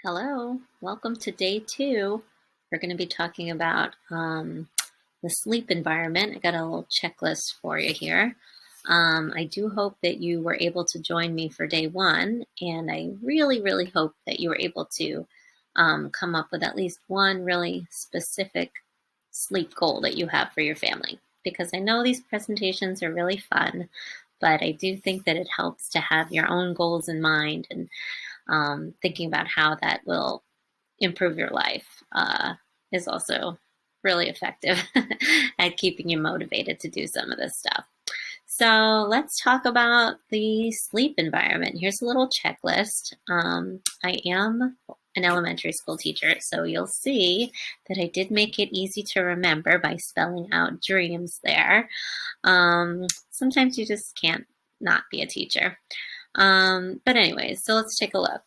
Hello, welcome to day two. We're going to be talking about the sleep environment. I got a little checklist for you here. I do hope that you were able to join me for day one, and I really, really hope that you were able to come up with at least one really specific sleep goal that you have for your family. Because I know these presentations are really fun, but I do think that it helps to have your own goals in mind and thinking about how that will improve your life is also really effective at keeping you motivated to do some of this stuff. So let's talk about the sleep environment. Here's a little checklist. I am an elementary school teacher, so you'll see that I did make it easy to remember by spelling out dreams there. Sometimes you just can't not be a teacher. But anyways, so let's take a look.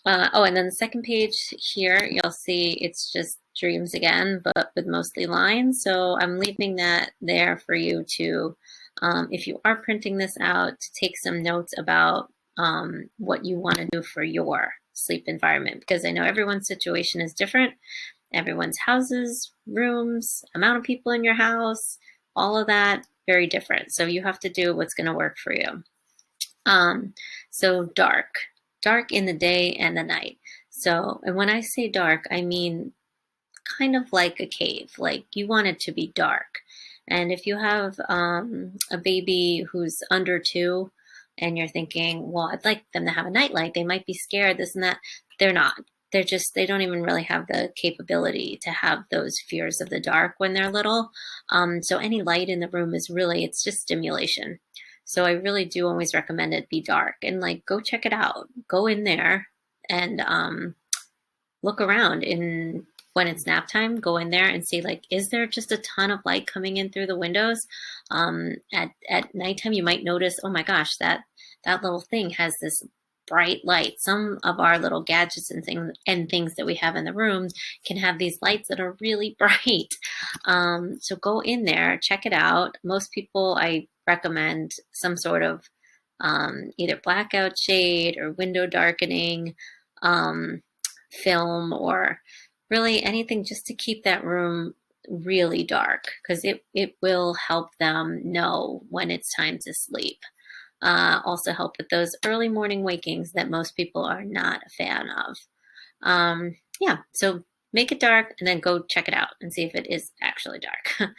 And then the second page here, you'll see it's just dreams again, but with mostly lines. So I'm leaving that there for you to, if you are printing this out, to take some notes about what you want to do for your sleep environment, because I know everyone's situation is different. Everyone's houses, rooms, amount of people in your house, all of that, very different. So you have to do what's going to work for you. So dark in the day and the night. So, and when I say dark, I mean kind of like a cave, like you want it to be dark. And if you have a baby who's under 2 and you're thinking, well, I'd like them to have a nightlight, they might be scared, this and that. They're not. They don't even really have the capability to have those fears of the dark when they're little. So any light in the room is really, it's just stimulation. So I really do always recommend it be dark and like go check it out. Go in there and look around when it's nap time, go in there and see like, is there just a ton of light coming in through the windows? At nighttime, you might notice, oh my gosh, that little thing has this bright light. Some of our little gadgets and things that we have in the rooms can have these lights that are really bright. So go in there, check it out. Most people, I recommend some sort of either blackout shade or window darkening film, or really anything just to keep that room really dark, because it will help them know when it's time to sleep. Also help with those early morning wakings that most people are not a fan of. Yeah, so make it dark and then go check it out and see if it is actually dark.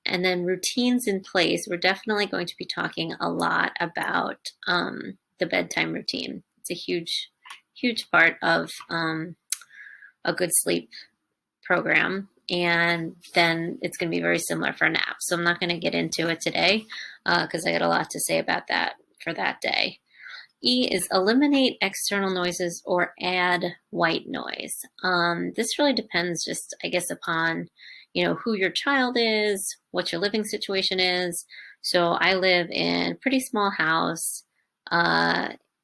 And then routines in place. We're definitely going to be talking a lot about the bedtime routine. It's a huge, huge part of a good sleep program. And then it's going to be very similar for naps. So I'm not going to get into it today because I got a lot to say about that for that day. E is eliminate external noises or add white noise. This really depends just, I guess, upon, who your child is, what your living situation is. So I live in a pretty small house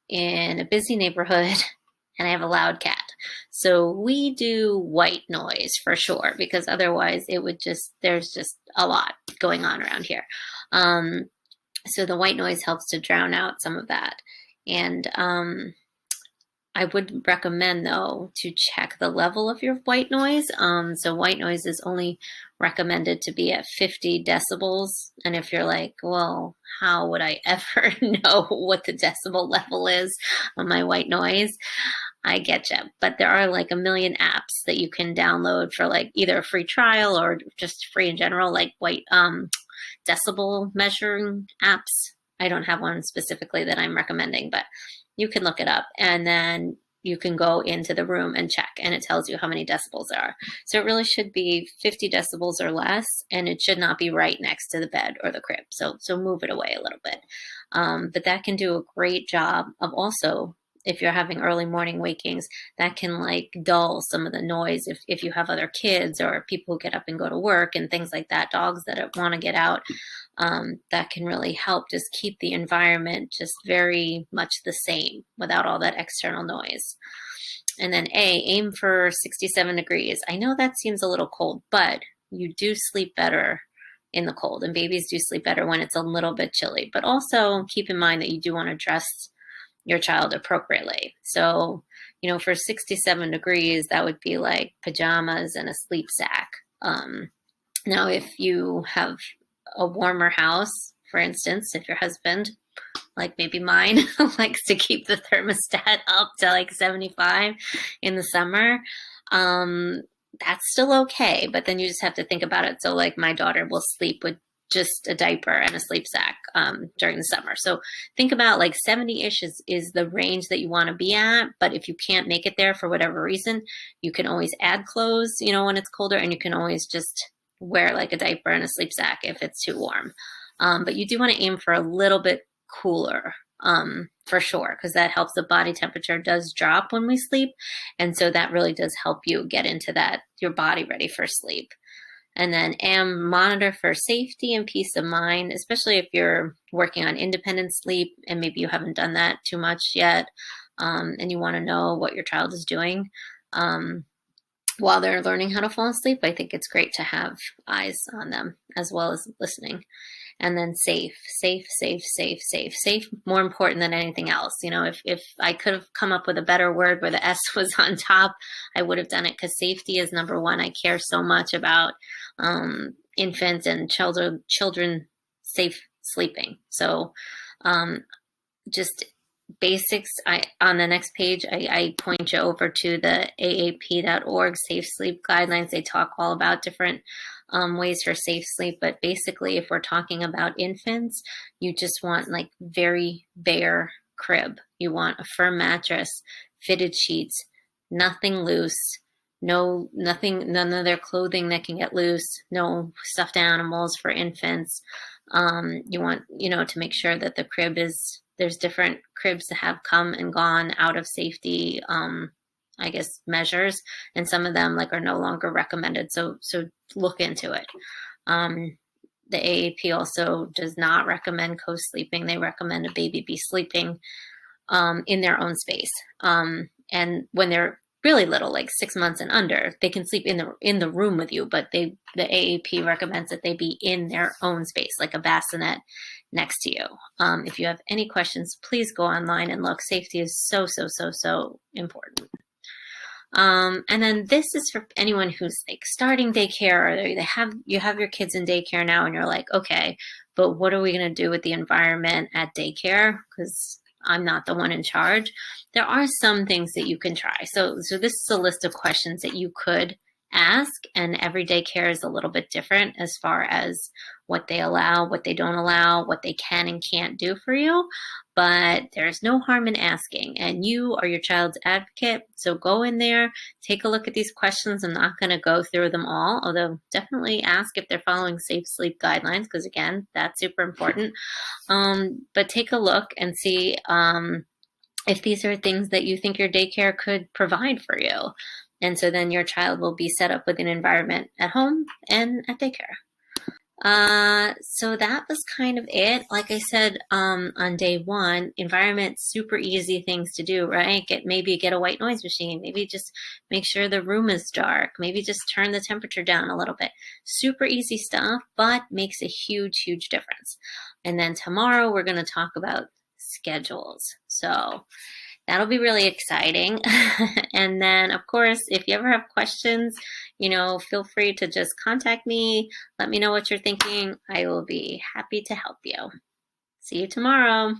in a busy neighborhood, and I have a loud cat. So we do white noise for sure, because otherwise there's just a lot going on around here. So the white noise helps to drown out some of that. And I would recommend, though, to check the level of your white noise. So white noise is only recommended to be at 50 decibels. And if you're like, well, how would I ever know what the decibel level is on my white noise? I get you. But there are like a million apps that you can download for like either a free trial or just free in general, like white decibel measuring apps. I don't have one specifically that I'm recommending, but you can look it up and then you can go into the room and check, and it tells you how many decibels there are. So it really should be 50 decibels or less, and it should not be right next to the bed or the crib. So move it away a little bit. But that can do a great job of also, if you're having early morning wakings, that can like dull some of the noise if you have other kids or people who get up and go to work and things like that, dogs that want to get out. That can really help just keep the environment just very much the same without all that external noise. And then aim for 67 degrees. I know that seems a little cold, but you do sleep better in the cold, and babies do sleep better when it's a little bit chilly. But also keep in mind that you do want to dress your child appropriately. So, for 67 degrees, that would be like pajamas and a sleep sack. Now, if you have a warmer house, for instance, if your husband, like maybe mine, likes to keep the thermostat up to like 75 in the summer, that's still okay. But then you just have to think about it. So, like, my daughter will sleep with just a diaper and a sleep sack during the summer. So think about like 70-ish is the range that you want to be at. But if you can't make it there for whatever reason, you can always add clothes, when it's colder, and you can always just wear like a diaper and a sleep sack if it's too warm. But you do want to aim for a little bit cooler, for sure, because that helps. The body temperature does drop when we sleep. And so that really does help you get into that, your body ready for sleep. And then monitor for safety and peace of mind, especially if you're working on independent sleep and maybe you haven't done that too much yet, and you want to know what your child is doing while they're learning how to fall asleep. I think it's great to have eyes on them as well as listening. And then safe, more important than anything else. If I could have come up with a better word where the S was on top, I would have done it, because safety is number one. I care so much about infants and children safe sleeping. So just basics. On the next page, I point you over to the aap.org safe sleep guidelines. They talk all about different ways for safe sleep. But basically, if we're talking about infants, you just want like very bare crib. You want a firm mattress, fitted sheets, nothing loose, nothing, none of their clothing that can get loose, no stuffed animals for infants. You want, to make sure that the crib there's different cribs that have come and gone out of safety, I guess, measures, and some of them are no longer recommended. So look into it. The AAP also does not recommend co-sleeping. They recommend a baby be sleeping in their own space. And when they're really little, like 6 months and under, they can sleep in the room with you, but the AAP recommends that they be in their own space, like a bassinet next to you. If you have any questions, please go online and look. Safety is so important. And then this is for anyone who's like starting daycare, or you have your kids in daycare now, and you're like, okay, but what are we going to do with the environment at daycare? Because I'm not the one in charge. There are some things that you can try. So this is a list of questions that you could ask, and every daycare is a little bit different as far as what they allow, what they don't allow, what they can and can't do for you. But there's no harm in asking, and you are your child's advocate. So go in there, take a look at these questions. I'm not going to go through them all, although definitely ask if they're following safe sleep guidelines, because again, that's super important. But take a look and see if these are things that you think your daycare could provide for you. And so then your child will be set up with an environment at home and at daycare. So that was kind of it. Like I said, on day one, environment, super easy things to do, right? Maybe get a white noise machine. Maybe just make sure the room is dark. Maybe just turn the temperature down a little bit. Super easy stuff, but makes a huge difference. And then tomorrow we're going to talk about schedules. So that'll be really exciting. And then, of course, if you ever have questions, feel free to just contact me. Let me know what you're thinking. I will be happy to help you. See you tomorrow.